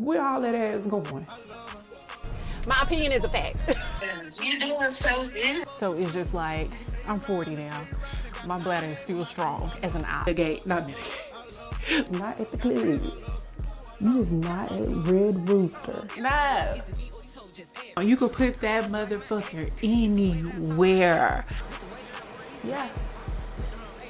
Where all that ass going? My opinion is a fact. You're doing so good. So it's just like, I'm 40 now. My bladder is still strong as an eye. Not at the club. You is not at Red Rooster. No. You could put that motherfucker anywhere. Yes.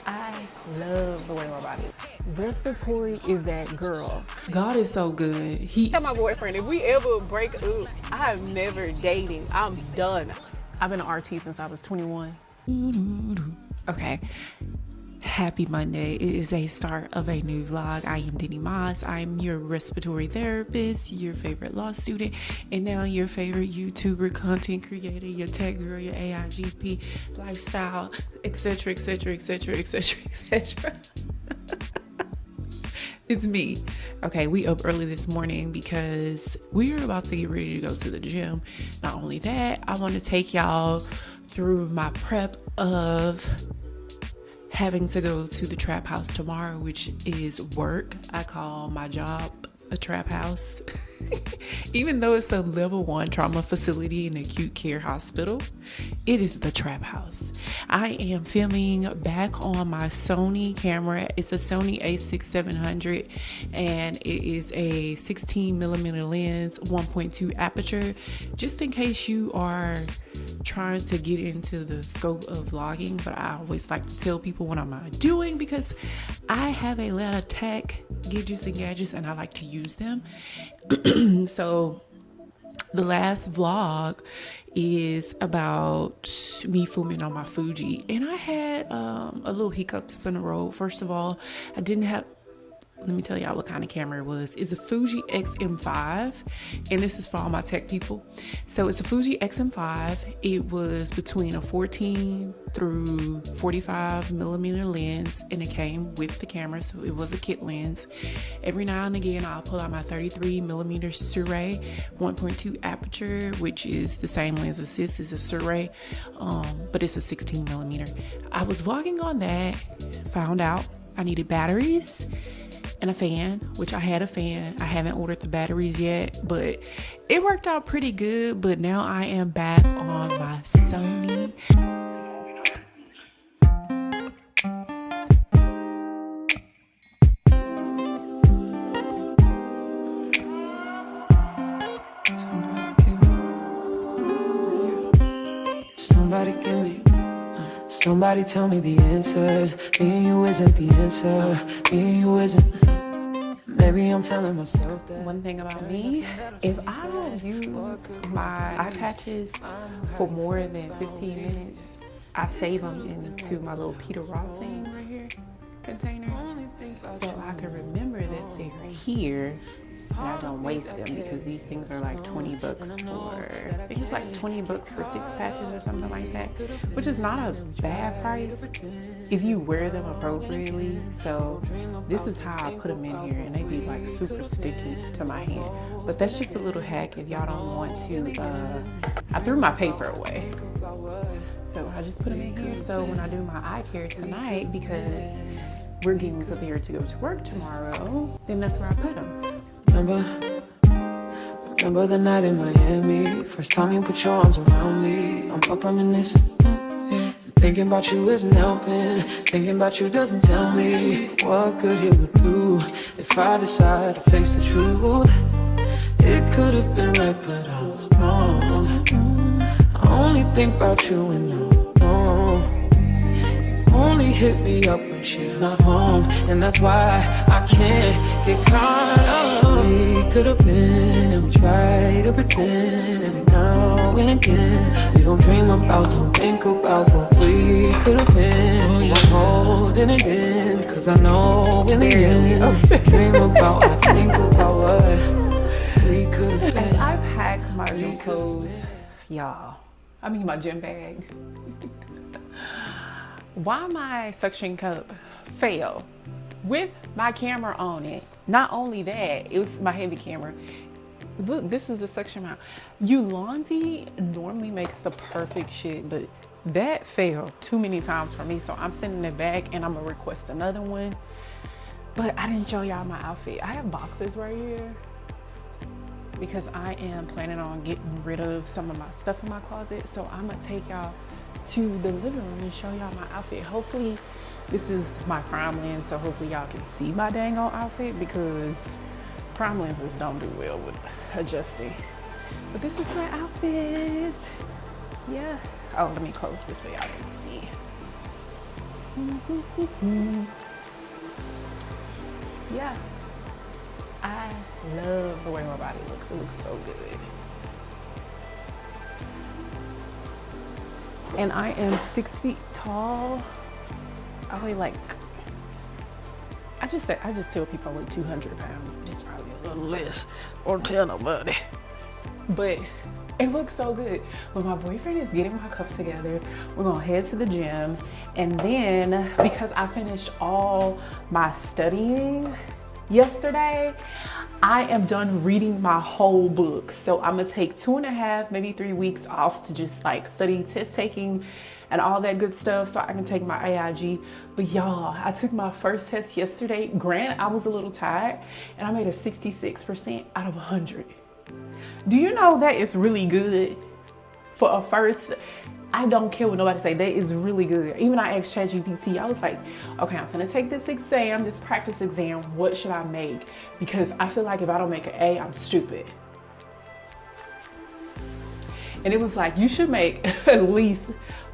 I love the way my body is. Respiratory is that girl. God is so good. Tell my boyfriend, if we ever break up, I am never dating. I'm done. I've been an RT since I was 21. Okay. Happy Monday. It is a start of a new vlog. I am Denny Moss. I'm your respiratory therapist, your favorite law student, and now your favorite YouTuber, content creator, your tech girl, your AIGP, lifestyle, etc, etc, etc, etc, etc. It's me. Okay, we up early this morning because we are about to get ready to go to the gym. Not only that, I want to take y'all through my prep of having to go to the trap house tomorrow, which is work. I call my job a trap house. Even though it's a level 1 trauma facility and acute care hospital, it is the trap house. I am filming back on my Sony camera. It's a Sony a6700 and it is a 16mm lens, 1.2 aperture, just in case you are trying to get into the scope of vlogging. But I always like to tell people what I'm doing because I have a lot of tech gadgets and gadgets and I like to use them. So the last vlog is about me filming on my Fuji, and I had a little hiccups in the road. First of all, I didn't have, let me tell y'all what kind of camera it was. It's a Fuji XM5, and this is for all my tech people. So it's a Fuji XM5. It was between a 14 through 45mm lens, and it came with the camera, so it was a kit lens. Every now and again, I'll pull out my 33mm Surrey 1.2 aperture, which is the same lens as this is a Surrey, but it's a 16mm. I was vlogging on that, found out I needed batteries and a fan, which I had a fan. I haven't ordered the batteries yet, but it worked out pretty good. But now I am back on my Sony. Somebody tell me the answers. Me and you isn't the answer. Me and you isn't. Maybe I'm telling myself that. One thing about me, if I don't use my eye patches for more than 15 minutes, I save them into my little Peter Roth thing right here container, so I can remember that they're here. And I don't waste them because these things are like 20 bucks for, I think it's like 20 bucks for 6 patches or something like that, which is not a bad price if you wear them appropriately. So this is how I put them in here, and they be like super sticky to my hand. But that's just a little hack if y'all don't want to. I threw my paper away, so I just put them in here. So when I do my eye care tonight, because we're getting prepared to go to work tomorrow, then that's where I put them. Remember the night in Miami. First time you put your arms around me. I'm up reminiscing. Thinking about you isn't helping. Thinking about you doesn't tell me what good it would do if I decide to face the truth. It could have been right, but I was wrong. I only think about you when I'm wrong. Only hit me up when she's not home, and that's why I can't get caught up. We could have been, and we try to pretend every now and again. We don't dream about, don't think about what we could have been. I'm holding it in, cause I know in the end, dream about, I think about what we could have been. As I pack my gym clothes, y'all, I mean my gym bag. Why my suction cup fell with my camera on it. Not only that, it was my heavy camera. Look, this is the suction mount. Ulonzi normally makes the perfect shit, but that failed too many times for me. So I'm sending it back and I'm gonna request another one. But I didn't show y'all my outfit. I have boxes right here. because I am planning on getting rid of some of my stuff in my closet. So I'm gonna take y'all to the living room and show y'all my outfit. Hopefully this is my prime lens, so hopefully y'all can see my dang on outfit, because prime lenses don't do well with adjusting. But this is my outfit. Yeah. Oh, let me close this so y'all can see. Yeah. I love the way my body looks. It looks so good. And I am 6 feet tall. I weigh like, I just tell people I weigh 200 pounds, but it's probably a little less, or tell nobody. But it looks so good. When my boyfriend is getting my cup together, we're gonna head to the gym. And then, because I finished all my studying yesterday, I am done reading my whole book. So I'm gonna take 2.5, maybe 3 weeks off to just like study, test taking, and all that good stuff, so I can take my AIG. But y'all, I took my first test yesterday. Granted, I was a little tired, and I made a 66% out of 100. Do you know that is really good for a first? I don't care what nobody say, that is really good. Even I asked ChatGPT, I was like, okay, I'm gonna take this exam, this practice exam, what should I make? Because I feel like if I don't make an A, I'm stupid. And it was like, you should make at least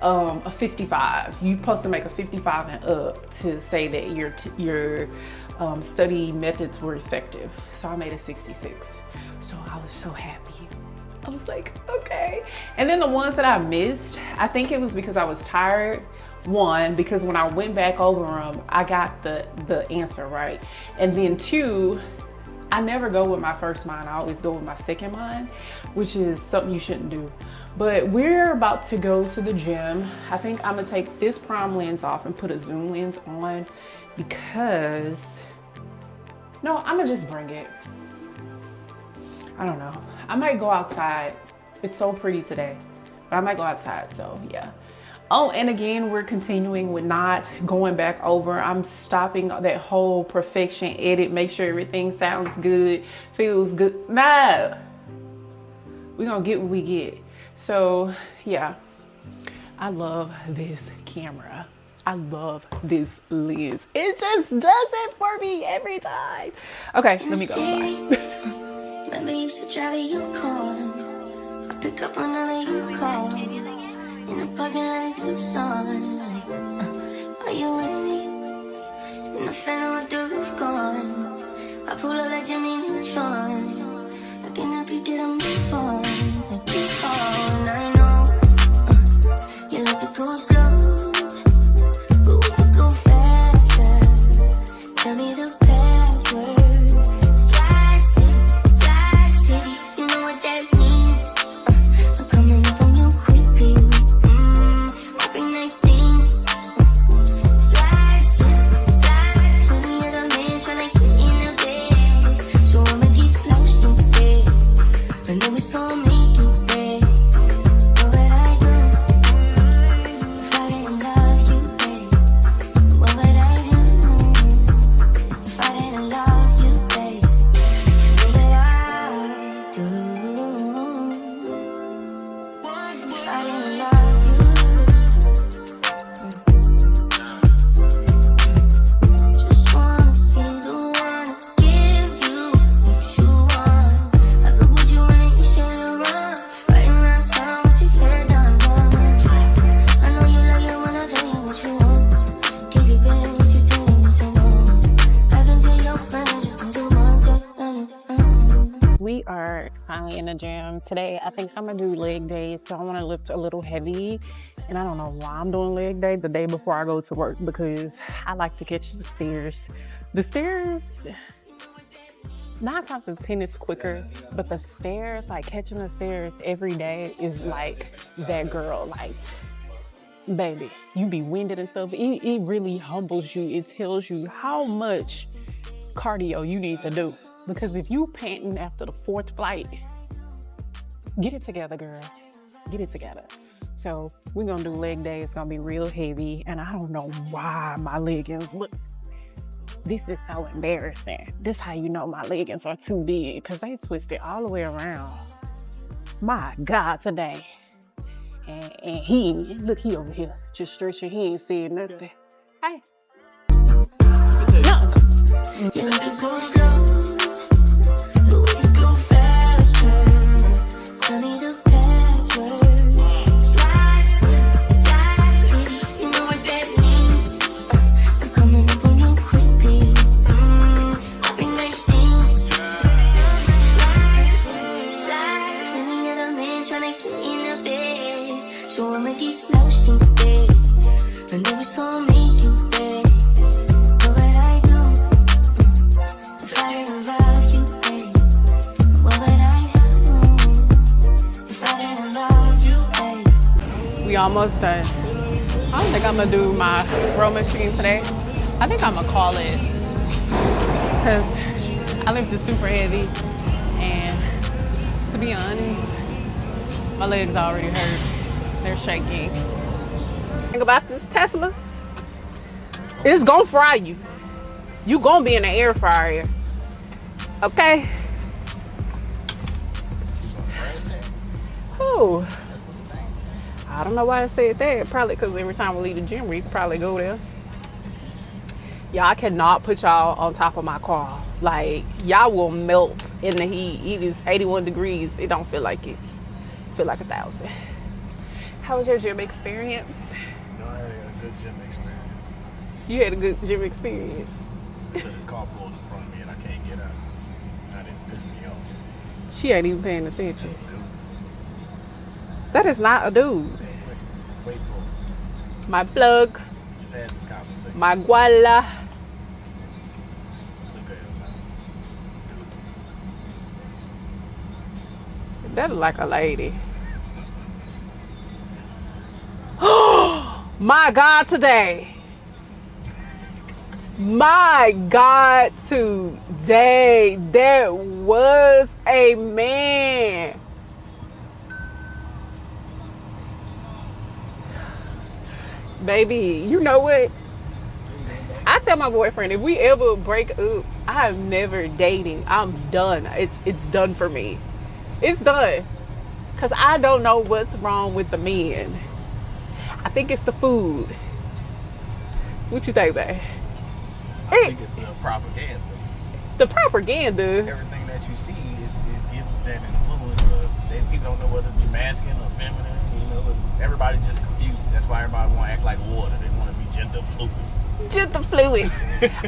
a 55. You're supposed to make a 55 and up to say that your study methods were effective. So I made a 66. So I was so happy. I was like, okay. And then the ones that I missed, I think it was because I was tired. One, because when I went back over them, I got the answer right. And then two, I never go with my first mind. I always go with my second mind, which is something you shouldn't do. But we're about to go to the gym. I think I'm gonna take this prime lens off and put a zoom lens on, because, no, I'm gonna just bring it. I don't know. I might go outside. It's so pretty today, but I might go outside, so yeah. Oh, and again, we're continuing with not going back over. I'm stopping that whole perfection edit, make sure everything sounds good, feels good. No, we're gonna get what we get. So yeah, I love this camera. I love this lens. It just does it for me every time. Okay, let me go. Bye. Remember you used to drive your car. I pick up whenever you call. In the parking lot in Tucson. Are you with me? In the phantom with the roof gone. I pull up like Jimmy Neutron. I can help you get a move on. I keep on. I know you like to go slow, but we could go faster. Tell me the password. In the gym today. I think I'm gonna do leg day, so I want to lift a little heavy, and I don't know why I'm doing leg day the day before I go to work, because I like to catch the stairs. The stairs, 9 times out of 10 it's quicker, but the stairs, like catching the stairs every day is like that girl, like, baby, you be winded and stuff. It really humbles you. It tells you how much cardio you need to do, because if you panting after the 4th flight, get it together, girl. Get it together. So we're gonna do leg day. It's gonna be real heavy, and I don't know why my leggings look This is so embarrassing. This how you know my leggings are too big, because they twisted all the way around. My God, today. And he, look, he over here, just stretching. He ain't said nothing. Hey. No. You need to go slow, but we can go faster. Tell me the password. Slide, you know what that means. I'm coming up on you quickly. I've been nice things. Slide. Any other man tryna get in the bed, so I'ma get slouched instead. I know it's gonna make you bad. What would I do if I didn't love you, babe? What would I do if I didn't love you, babe? We almost done. I don't think I'm gonna do my row machine today. I think I'm gonna call it, because I lifted super heavy, and to be honest, my legs already hurt. They're shaking. Think about this Tesla. It's gonna fry you. You gonna be in the air fryer. Okay? Whew. I don't know why I said that. Probably because every time we leave the gym, we probably go there. Y'all, I cannot put y'all on top of my car. Like, y'all will melt in the heat. It is 81 degrees. It don't feel like it. It feel like 1,000. How was your gym experience? No, I had a good gym experience. You had a good gym experience. So this car pulled in front of me and I can't get out. That didn't piss me off. She ain't even paying attention. Just dude. That is not a dude. Wait for it. My plug, Just had this conversation. my guala. Look at him. That look like a lady. My God, today. My God, today. There was a man. Baby, you know what? I tell my boyfriend, if we ever break up, I'm never dating. I'm done. It's done for me. It's done. Because I don't know what's wrong with the men. I think it's the food. What you think, babe? I think it's the propaganda. The propaganda. Everything that you see it gives that influence of then people don't know whether to be masculine or feminine. You know, everybody just confused. That's why everybody want to act like water. They want to be gender fluid. Gender fluid.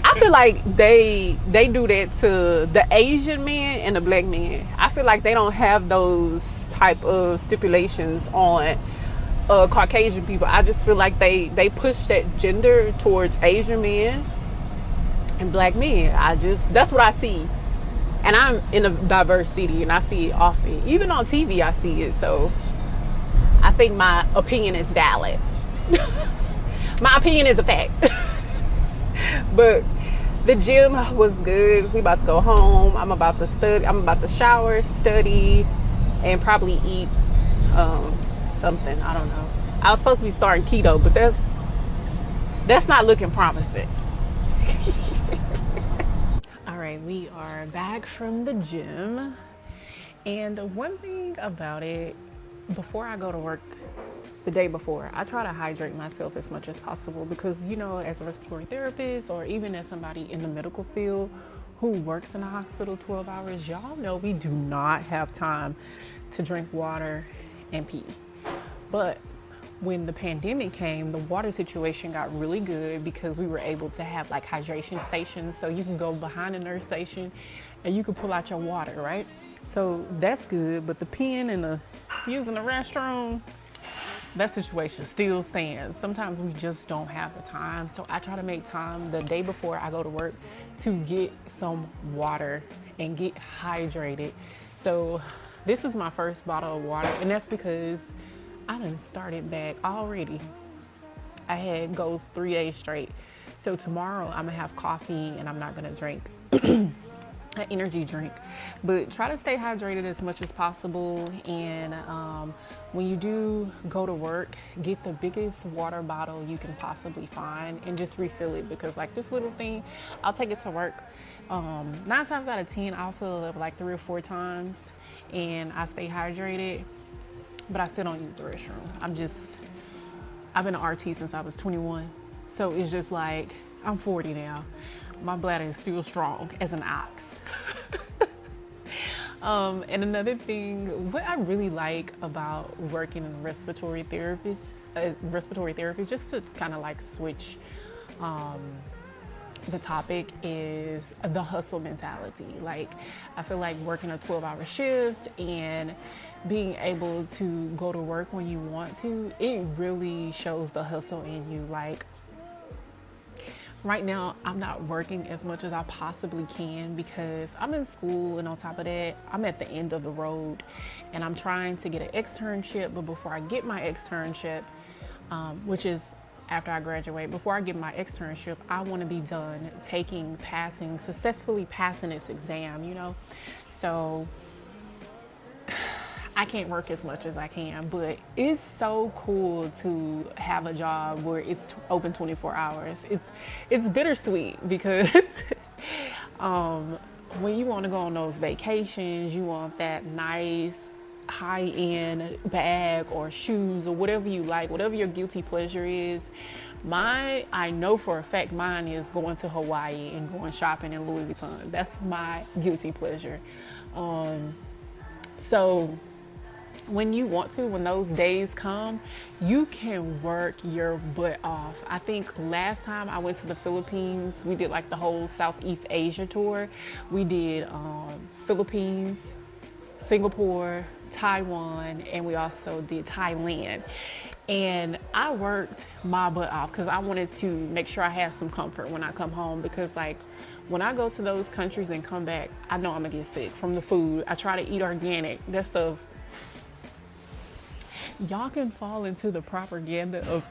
I feel like they do that to the Asian men and the black men. I feel like they don't have those type of stipulations on Caucasian people. I just feel like they push that gender towards Asian men and black men. That's what I see. And I'm in a diverse city and I see it often. Even on TV I see it. So I think my opinion is valid. My opinion is a fact. But the gym was good. We about to go home. I'm about to study. I'm about to shower, study, and probably eat something. I don't know. I was supposed to be starting keto, but that's not looking promising. All right, we are back from the gym. And one thing about it, before I go to work, the day before, I try to hydrate myself as much as possible because, you know, as a respiratory therapist or even as somebody in the medical field who works in a hospital 12 hours, y'all know we do not have time to drink water and pee. But when the pandemic came, the water situation got really good because we were able to have like hydration stations. So you can go behind the nurse station and you can pull out your water, right? So that's good. But the peeing and using the restroom, that situation still stands. Sometimes we just don't have the time. So I try to make time the day before I go to work to get some water and get hydrated. So this is my first bottle of water, and that's because I done started back already. I had goes 3 days straight. So tomorrow I'm gonna have coffee and I'm not gonna drink an energy drink. But try to stay hydrated as much as possible. And when you do go to work, get the biggest water bottle you can possibly find and just refill it, because like this little thing, I'll take it to work. 9 times out of 10, I'll fill it up like 3 or 4 times and I stay hydrated, but I still don't use the restroom. I've been an RT since I was 21. So it's just like, I'm 40 now. My bladder is still strong as an ox. And another thing, what I really like about working in respiratory therapy, just to kind of like switch the topic, is the hustle mentality. Like, I feel like working a 12-hour shift and being able to go to work when you want to, it really shows the hustle in you. Like, right now, I'm not working as much as I possibly can because I'm in school, and on top of that, I'm at the end of the road and I'm trying to get an externship. But before I get my externship, which is after I graduate, before I get my externship, I want to be done successfully passing this exam, you know? So I can't work as much as I can, but it's so cool to have a job where it's open 24 hours. It's bittersweet because when you want to go on those vacations, you want that nice high-end bag or shoes or whatever you like, whatever your guilty pleasure is. I know for a fact mine is going to Hawaii and going shopping in Louis Vuitton. That's my guilty pleasure. So when you want to, when those days come, you can work your butt off. I think last time I went to the Philippines, we did like the whole Southeast Asia tour. We did Philippines, Singapore, Taiwan, and we also did Thailand. And I worked my butt off because I wanted to make sure I had some comfort when I come home, because like when I go to those countries and come back, I know I'm gonna get sick from the food. I try to eat organic. That stuff, y'all can fall into the propaganda of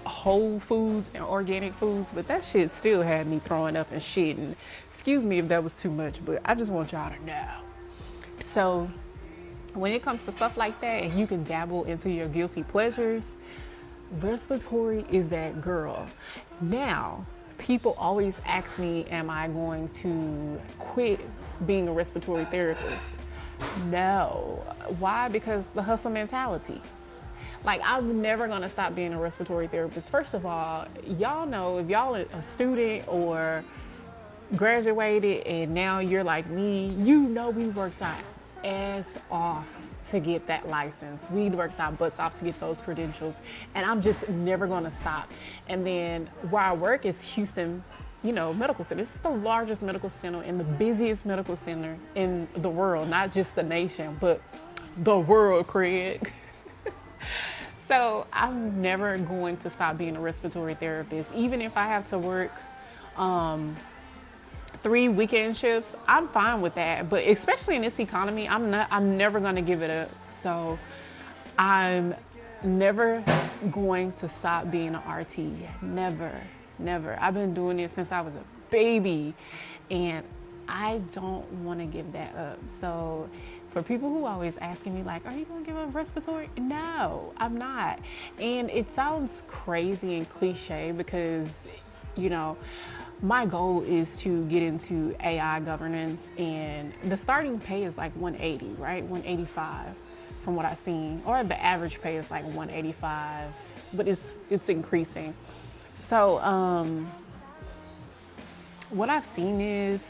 whole foods and organic foods, but that shit still had me throwing up and shitting. Excuse me if that was too much, but I just want y'all to know. So when it comes to stuff like that, and you can dabble into your guilty pleasures, respiratory is that girl. Now, people always ask me, am I going to quit being a respiratory therapist? No. Why? Because the hustle mentality. Like, I'm never gonna stop being a respiratory therapist. First of all, y'all know, if y'all are a student or graduated and now you're like me, you know we worked our ass off to get that license. We worked our butts off to get those credentials, and I'm just never gonna stop. And then where I work is Houston, Medical Center. It's the largest medical center and the busiest medical center in the world, not just the nation, but the world, Craig. So I'm never going to stop being a respiratory therapist. Even if I have to work 3 weekend shifts, I'm fine with that. But especially in this economy, I'm never gonna give it up. So I'm never going to stop being an RT. Never. I've been doing it since I was a baby, and I don't want to give that up. So for people who always asking me like, are you gonna give up respiratory? No, I'm not. And it sounds crazy and cliche because, my goal is to get into AI governance, and the starting pay is like 180, right? 185 from what I've seen, or the average pay is like 185, but it's increasing. So what I've seen is,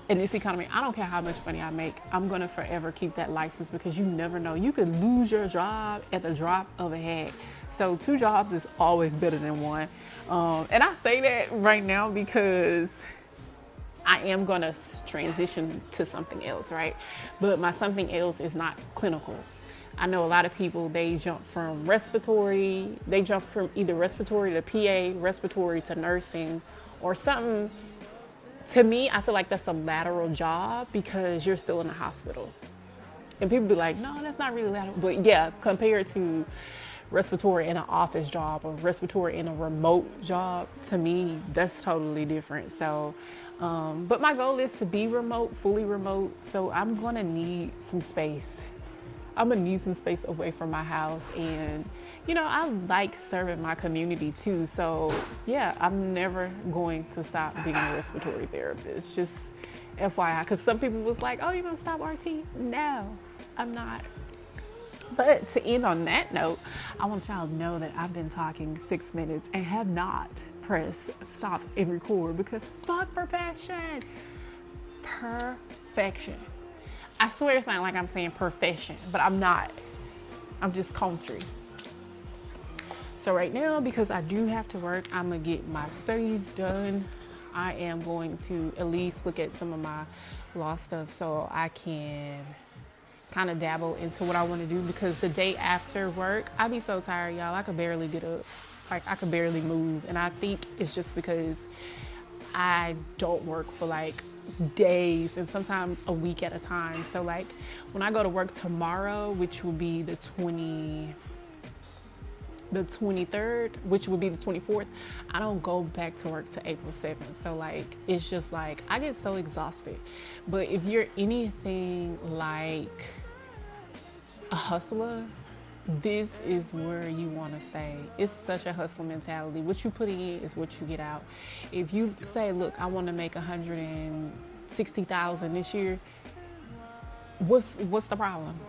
in this economy, I don't care how much money I make, I'm gonna forever keep that license, because you never know. You could lose your job at the drop of a hat. So 2 jobs is always better than 1. And I say that right now because I am gonna transition to something else, right? But my something else is not clinical. I know a lot of people, they jump from either respiratory to PA, respiratory to nursing, or something. To me, I feel like that's a lateral job because you're still in the hospital. And people be like, no, that's not really lateral. But yeah, compared to respiratory in an office job or respiratory in a remote job, to me, that's totally different. So, but my goal is to be remote, fully remote. So I'm gonna need some space. I'm gonna need some space away from my house. And, you know, I like serving my community too. So yeah, I'm never going to stop being a respiratory therapist. Just FYI, because some people was like, oh, you're gonna stop RT? No, I'm not. But to end on that note, I want y'all to know that I've been talking 6 minutes and have not pressed stop and record, because fuck perfection. Perfection. I swear it's not like I'm saying profession, but I'm not. I'm just country. So right now, because I do have to work, I'm gonna get my studies done. I am going to at least look at some of my law stuff so I can kind of dabble into what I want to do, because the day after work, I be so tired, y'all. I could barely get up. Like, I could barely move. And I think it's just because I don't work for like days and sometimes a week at a time. So like when I go to work tomorrow, which will be the 23rd, which would be the 24th, I don't go back to work to April 7th. So like, it's just like, I get so exhausted. But if you're anything like a hustler, this is where you want to stay. It's such a hustle mentality. What you put in is what you get out. If you say, look, I want to make $160,000 this year, what's the problem?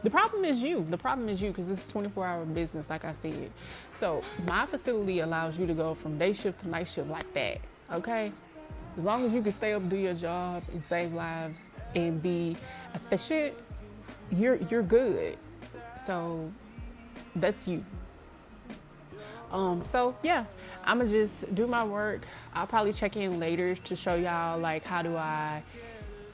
The problem is you. The problem is you, because this is 24-hour business, like I said. So my facility allows you to go from day shift to night shift like that, okay? As long as you can stay up, do your job, and save lives, and be efficient, you're good. So that's you. So yeah, I'ma just do my work. I'll probably check in later to show y'all like how do I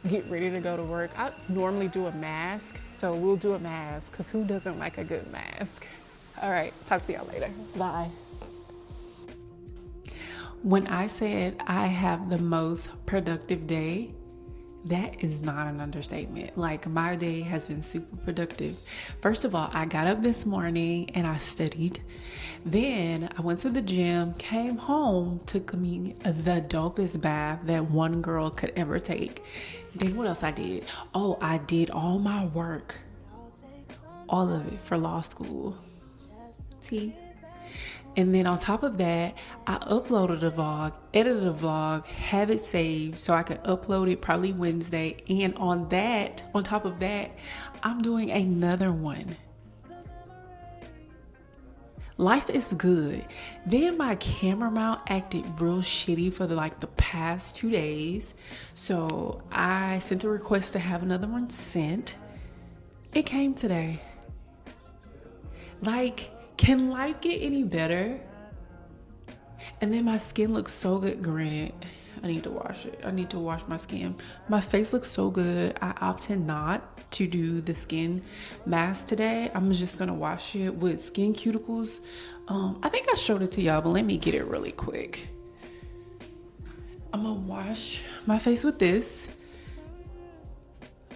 get ready to go to work. I normally do a mask, so we'll do a mask, because who doesn't like a good mask? All right, talk to y'all later. Bye. When I said I have the most productive day, that is not an understatement. Like, my day has been super productive. First of all, I got up this morning and I studied. Then I went to the gym, came home, took me the dopest bath that one girl could ever take. Then what else I did? Oh, I did all my work. All of it for law school. See? And then on top of that, I uploaded a vlog, edited a vlog, have it saved so I could upload it probably Wednesday. And on top of that, I'm doing another one. Life is good. Then my camera mount acted real shitty for the past 2 days. So I sent a request to have another one sent. It came today. Like, can life get any better? And then my skin looks so good. Granted, I need to wash it. I need to wash my skin. My face looks so good. I opted not to do the skin mask today. I'm just gonna wash it with skin cuticles. I think I showed it to y'all, but let me get it really quick. I'm gonna wash my face with this.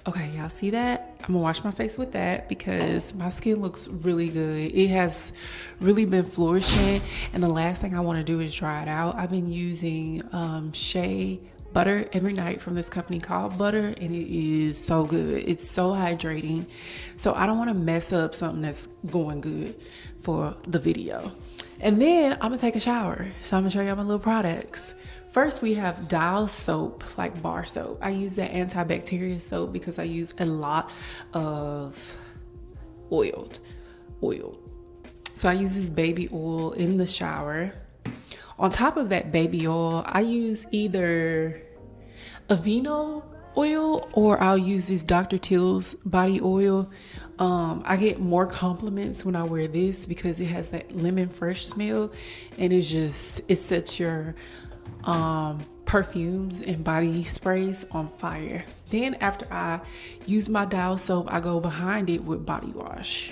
Okay, y'all see that? I'm gonna wash my face with that because my skin looks really good. It has really been flourishing, and the last thing I want to do is dry it out. I've been using shea butter every night from this company called Butter, and it is so good. It's so hydrating. So I don't want to mess up something that's going good for the video. And then I'm gonna take a shower. So I'm gonna show y'all my little products. First, we have Dial soap, like bar soap. I use that antibacterial soap because I use a lot of oil. So I use this baby oil in the shower. On top of that baby oil, I use either Aveeno oil or I'll use this Dr. Teal's body oil. I get more compliments when I wear this because it has that lemon fresh smell, and it sets your perfumes and body sprays on fire. Then after I use my Dial soap, I go behind it with body wash.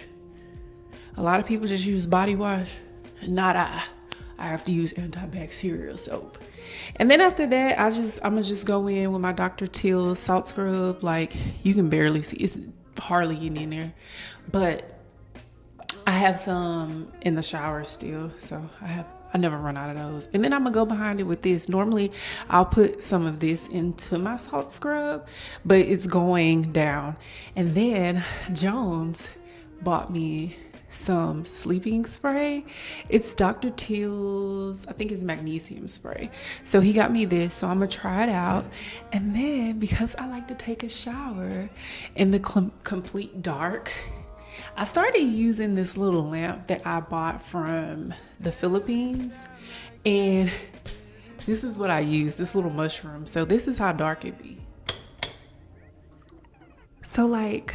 A lot of people just use body wash, not I have to use antibacterial soap. And then after that, I'm gonna just go in with my Dr. Teal's salt scrub. Like, you can barely see, it's hardly getting in there, but have some in the shower still, so I never run out of those. And then I'm gonna go behind it with this. Normally I'll put some of this into my salt scrub, but it's going down. And then Jones bought me some sleeping spray. It's Dr. Teal's, I think it's magnesium spray. So he got me this, so I'm gonna try it out. And then because I like to take a shower in the complete dark, I started using this little lamp that I bought from the Philippines, and this is what I use, this little mushroom. So this is how dark it be. So like,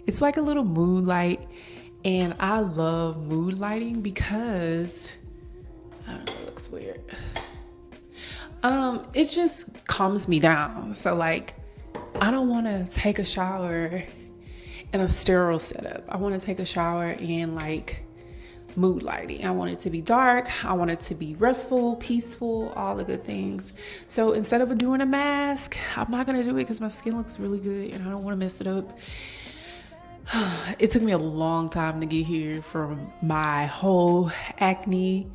it's like a little mood light, and I love mood lighting because, I don't know, it looks weird. It just calms me down. So like, I don't want to take a shower in a sterile setup. I want to take a shower in like mood lighting. I want it to be dark. I want it to be restful, peaceful, all the good things. So instead of doing a mask, I'm not going to do it because my skin looks really good and I don't want to mess it up. It took me a long time to get here from my whole acne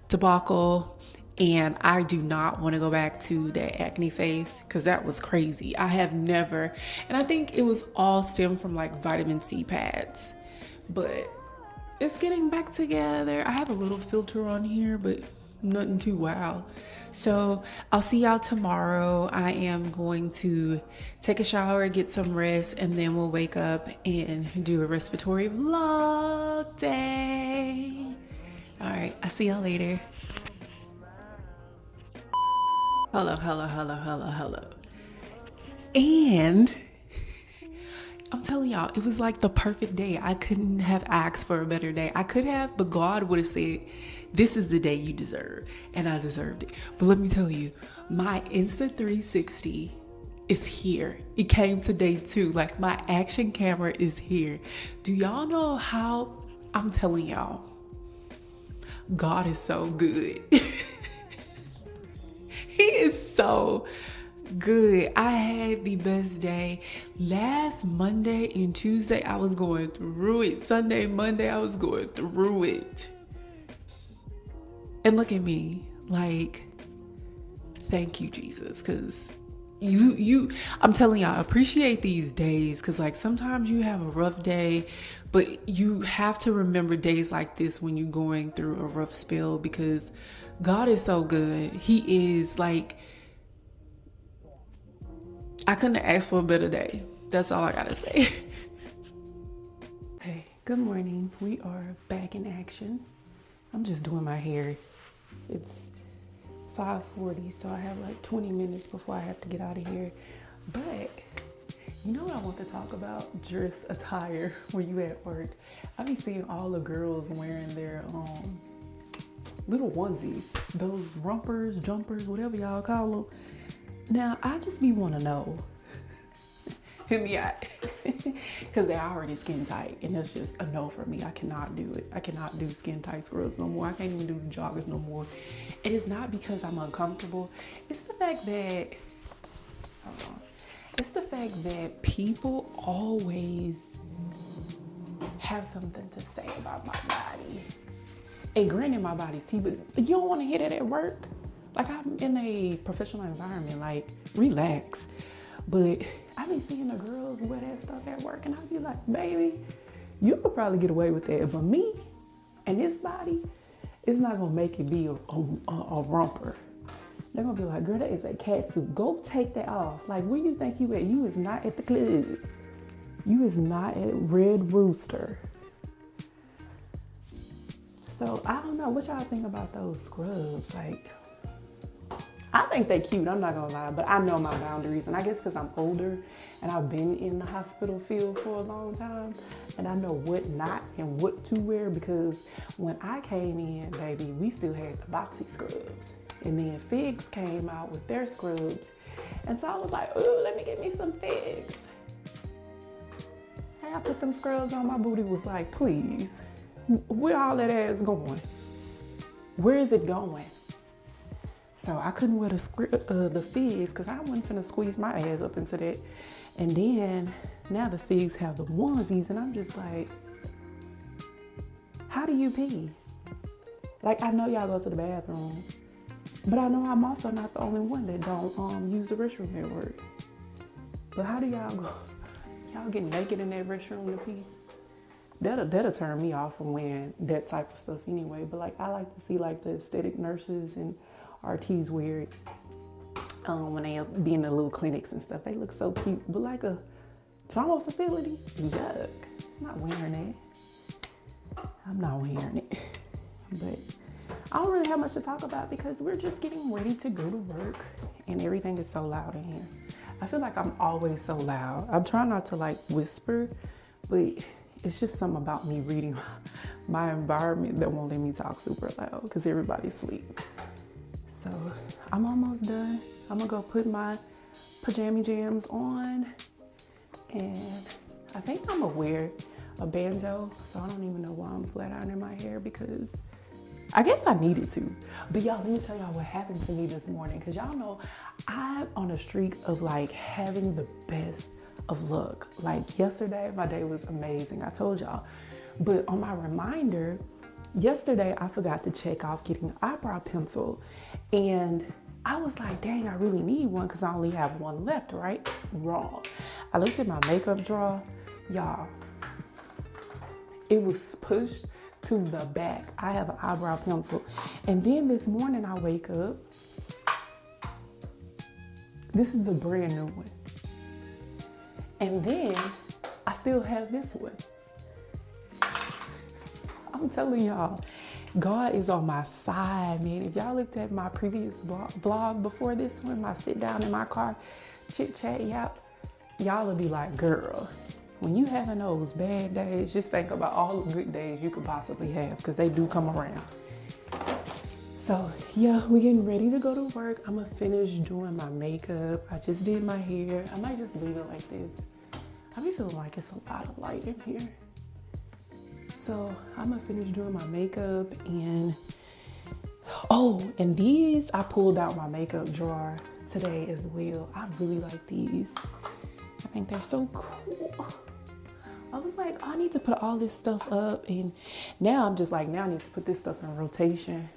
debacle, and I do not want to go back to that acne phase because that was crazy. I have never, and I think it was all stemmed from like vitamin C pads, but it's getting back together. I have a little filter on here, but nothing too wow. So I'll see y'all tomorrow. I am going to take a shower, get some rest, and then we'll wake up and do a respiratory vlog day. All right, I'll see y'all later. Hello. And I'm telling y'all, it was like the perfect day. I couldn't have asked for a better day. I could have, but God would have said, this is the day you deserve. And I deserved it. But let me tell you, my Insta360 is here. It came to day 2. Like, my action camera is here. Do y'all know how, I'm telling y'all, God is so good. He is so good. I had the best day. Last Monday and Tuesday, I was going through it. Sunday, Monday, I was going through it. And look at me, like, thank you, Jesus, because I'm telling y'all, appreciate these days, because like sometimes you have a rough day, but you have to remember days like this when you're going through a rough spell, because God is so good. He is like, I couldn't have asked for a better day. That's all I gotta say. Hey, good morning. We are back in action. I'm just doing my hair. It's 5:40, so I have like 20 minutes before I have to get out of here. But you know what I want to talk about? Dress attire when you at work. I be seeing all the girls wearing their little onesies, those rompers, jumpers, whatever y'all call them. Now, I just be want to know, hit me out, because they're already skin tight, and that's just a no for me. I cannot do it. I cannot do skin tight scrubs no more. I can't even do the joggers no more. And it's not because I'm uncomfortable. It's the fact that, people always have something to say about my body. And granted, my body's tea, but you don't want to hear that at work. Like, I'm in a professional environment, like, relax. But I be seeing the girls wear that stuff at work, and I be like, baby, you could probably get away with that. But me and this body, it's not gonna make it be a romper. They're gonna be like, girl, that is a catsuit. Go take that off. Like, where you think you at? You is not at the club. You is not at Red Rooster. So I don't know, what y'all think about those scrubs? Like, I think they cute, I'm not gonna lie, but I know my boundaries, and I guess because I'm older and I've been in the hospital field for a long time, and I know what not and what to wear, because when I came in, baby, we still had the boxy scrubs, and then Figs came out with their scrubs, and so I was like, ooh, let me get me some Figs. Hey, I put them scrubs on, my booty was like, please, where all that ass going? Where is it going? So I couldn't wear the Figs because I wasn't finna squeeze my ass up into that. And then now the Figs have the onesies, and I'm just like, how do you pee? Like, I know y'all go to the bathroom, but I know I'm also not the only one that don't use the restroom at work. But how do y'all go? Y'all get naked in that restroom to pee? That'll turn me off from wearing that type of stuff anyway. But like, I like to see like the aesthetic nurses and RTs wear it when they be in the little clinics and stuff. They look so cute. But like a trauma facility, yuck. I'm not wearing that. I'm not wearing it. But I don't really have much to talk about because we're just getting ready to go to work and everything is so loud in here. I feel like I'm always so loud. I'm trying not to like whisper, but it's just something about me reading my environment that won't let me talk super loud because everybody's asleep. So I'm almost done. I'm gonna go put my pajama jams on and I think I'm gonna wear a banjo. So I don't even know why I'm flat ironing my hair because I guess I needed to. But y'all, let me tell y'all what happened to me this morning because y'all know I'm on a streak of like having the best of luck. Like yesterday, my day was amazing. I told y'all. But on my reminder, yesterday I forgot to check off getting an eyebrow pencil. And I was like, dang, I really need one because I only have one left, right? Wrong. I looked at my makeup drawer. Y'all, it was pushed to the back. I have an eyebrow pencil. And then this morning I wake up. This is a brand new one. And then I still have this one. I'm telling y'all, God is on my side, man. If y'all looked at my previous vlog before this one, my sit down in my car, chit chat, y'all will be like, girl, when you having those bad days, just think about all the good days you could possibly have because they do come around. So yeah, we're getting ready to go to work. I'm gonna finish doing my makeup. I just did my hair. I might just leave it like this. I be feeling like it's a lot of light in here. So I'm gonna finish doing my makeup and, oh, and these, I pulled out my makeup drawer today as well. I really like these. I think they're so cool. I was like, oh, I need to put all this stuff up and now I'm just like, now I need to put this stuff in rotation.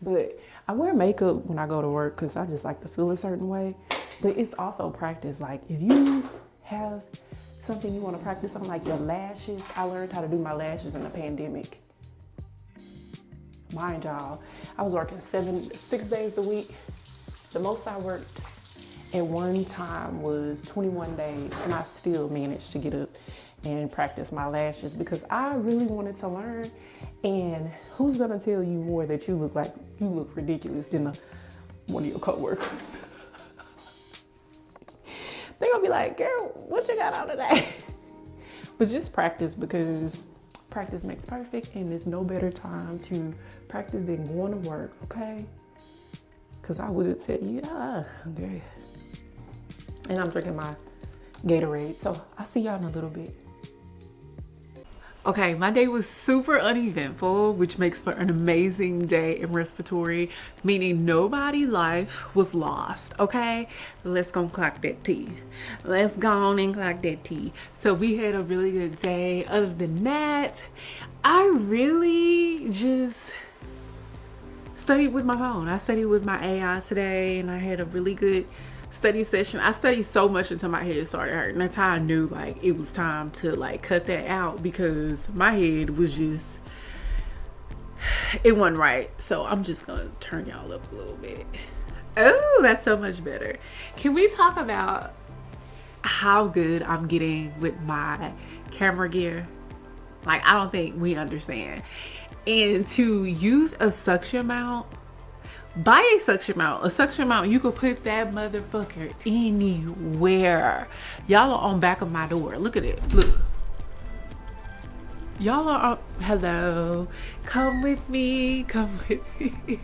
But I wear makeup when I go to work because I just like to feel a certain way. But it's also practice. Like if you have something you want to practice on, like your lashes, I learned how to do my lashes in the pandemic. Mind y'all, I was working 6 days a week. The most I worked at one time was 21 days and I still managed to get up and practice my lashes because I really wanted to learn. And who's gonna tell you more that you look ridiculous than one of your coworkers? They're gonna be like, girl, what you got on today? But just practice because practice makes perfect and there's no better time to practice than going to work, okay? Because I would tell you, okay. And I'm drinking my Gatorade, so I'll see y'all in a little bit. Okay, my day was super uneventful, which makes for an amazing day in respiratory, meaning nobody's life was lost, okay? Let's go and clock that T. Let's go on and clock that T. So we had a really good day. Other than that, I really just studied with my phone. I studied with my AI today and I had a really good study session. I studied so much until my head started hurting. That's how I knew like it was time to like cut that out because my head was just, it wasn't right. So I'm just gonna turn y'all up a little bit. Oh, that's so much better. Can we talk about how good I'm getting with my camera gear? Like, I don't think we understand. And to use a suction mount, buy a suction mount, you could put that motherfucker anywhere. Y'all are on back of my door. Look at it. Look. Y'all are on, hello. Come with me. Come with me.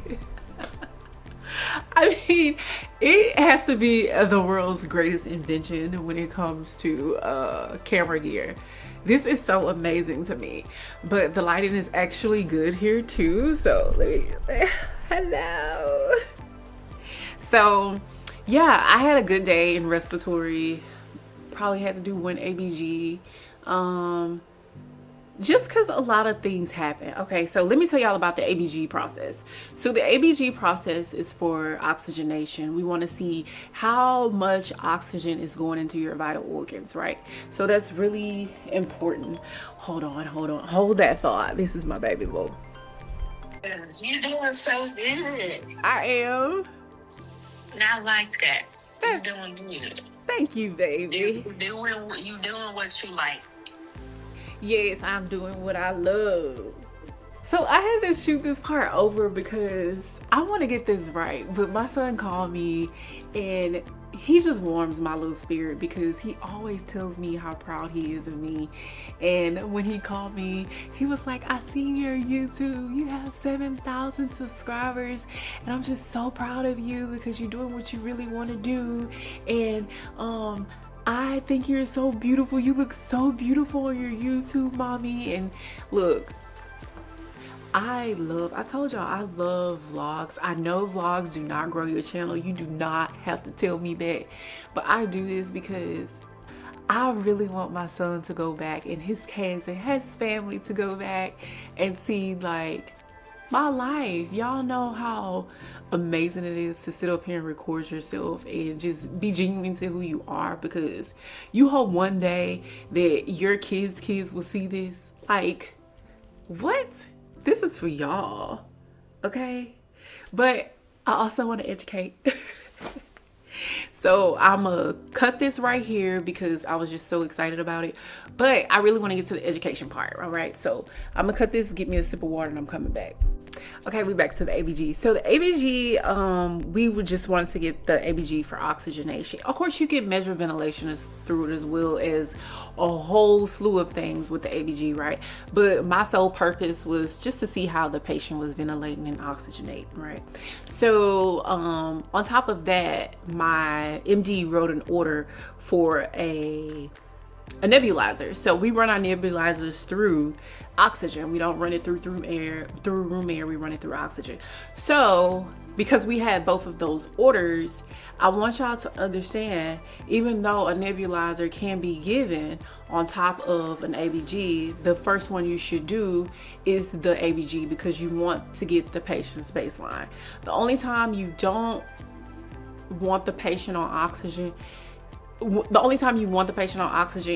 I mean, it has to be the world's greatest invention when it comes to camera gear. This is so amazing to me. But the lighting is actually good here too. So let me, hello. So yeah, I had a good day in respiratory. probably had to do one ABG. But just because a lot of things happen. Okay, so let me tell y'all about the ABG process. So the ABG process is for oxygenation. We want to see how much oxygen is going into your vital organs, right? So that's really important. Hold on, hold that thought. This is my baby boy. You're doing so good. I am. And I like that. You're doing good. Thank you, baby. You doing what you like. Yes, I'm doing what I love. So I had to shoot this part over because I want to get this right, but my son called me and he just warms my little spirit because he always tells me how proud he is of me. And when he called me, he was like, I seen your YouTube, you have 7,000 subscribers and I'm just so proud of you because you're doing what you really want to do. And I think you're so beautiful. You look so beautiful on your YouTube, mommy. And look, I told y'all I love vlogs. I know vlogs do not grow your channel. You do not have to tell me that. But I do this because I really want my son to go back and his kids and his family to go back and see like my life. Y'all know how amazing it is to sit up here and record yourself and just be genuine to who you are, because you hope one day that your kids will see this. Like, what? This is for y'all, okay? But I also want to educate. So I'm gonna cut this right here because I was just so excited about it. But I really want to get to the education part, all right? So I'm gonna cut this, get me a sip of water, and I'm coming back. Okay, we're back to the ABG. So the ABG, we would just want to get the ABG for oxygenation. Of course, you can measure ventilation through it as well as a whole slew of things with the ABG, right? But my sole purpose was just to see how the patient was ventilating and oxygenating, right? So on top of that, my MD wrote an order for a nebulizer. So we run our nebulizers through oxygen. We don't run it through room air. We run it through oxygen. So because we had both of those orders, I want y'all to understand, even though a nebulizer can be given on top of an ABG, the first one you should do is the ABG because you want to get the patient's baseline. The only time you don't want the patient on oxygen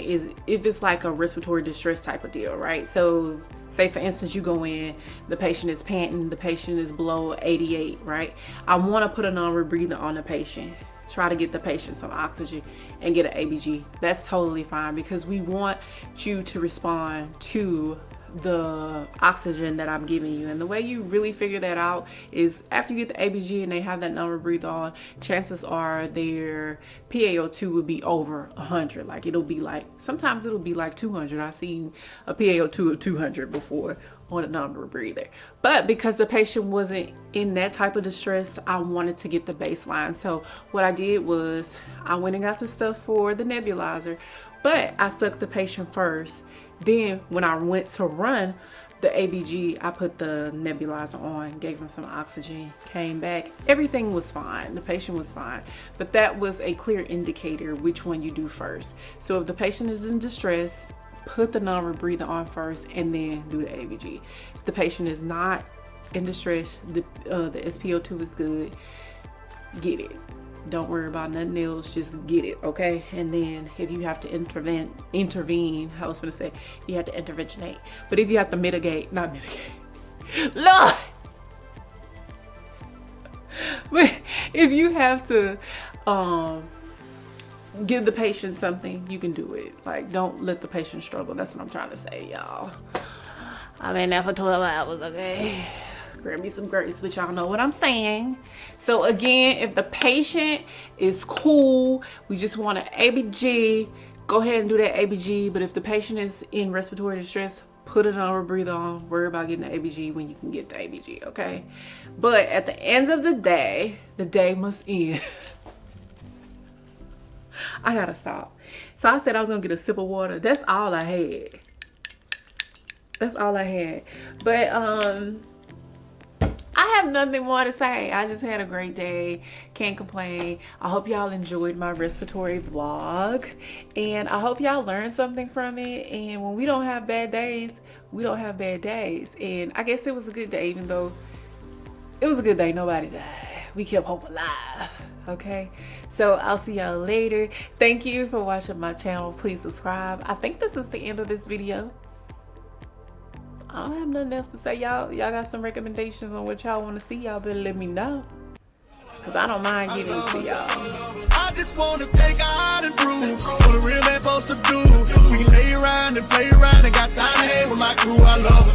is if it's like a respiratory distress type of deal, right? So say for instance you go in, the patient is panting, the patient is below 88, right? I want to put a non-rebreather on the patient, try to get the patient some oxygen and get an ABG. That's totally fine because we want you to respond to the oxygen that I'm giving you. And the way you really figure that out is after you get the ABG and they have that non-rebreather on, chances are their PaO2 will be over 100. Like it'll be like, sometimes it'll be like 200. I've seen a PaO2 of 200 before on a non-rebreather. But because the patient wasn't in that type of distress, I wanted to get the baseline. So what I did was I went and got the stuff for the nebulizer, but I stuck the patient first. Then when I went to run the ABG, I put the nebulizer on, gave him some oxygen, came back. Everything was fine. The patient was fine. But that was a clear indicator which one you do first. So if the patient is in distress, put the non-rebreather on first and then do the ABG. If the patient is not in distress, the SpO2 is good, get it. Don't worry about nothing else, just get it, okay? And then if you have to intervene, I was gonna say you have to interventionate, but if you have to not mitigate, Lord! But if you have to give the patient something, you can do it. Like, don't let the patient struggle. That's what I'm trying to say, y'all. I'm in there for 12 hours, okay? Grab me some grace, but y'all know what I'm saying. So again, if the patient is cool, we just want an ABG, go ahead and do that ABG. But if the patient is in respiratory distress, put it on or breathe on. Worry about getting the ABG when you can get the ABG, okay? But at the end of the day must end. I gotta stop. So I said I was gonna get a sip of water. That's all I had. But I have nothing more to say. I just had a great day. Can't complain. I hope y'all enjoyed my respiratory vlog. And I hope y'all learned something from it. And when we don't have bad days, we don't have bad days. And I guess it was a good day, even though it was a good day. Nobody died. We kept hope alive. Okay, so I'll see y'all later. Thank you for watching my channel. Please subscribe. I think this is the end of this video. I don't have nothing else to say. Y'all got some recommendations on what y'all want to see? Y'all better let me know, because I don't mind getting to y'all. I just want to take out and prove what a real man supposed to do. We can lay around and play around and got time to hang with my crew. I love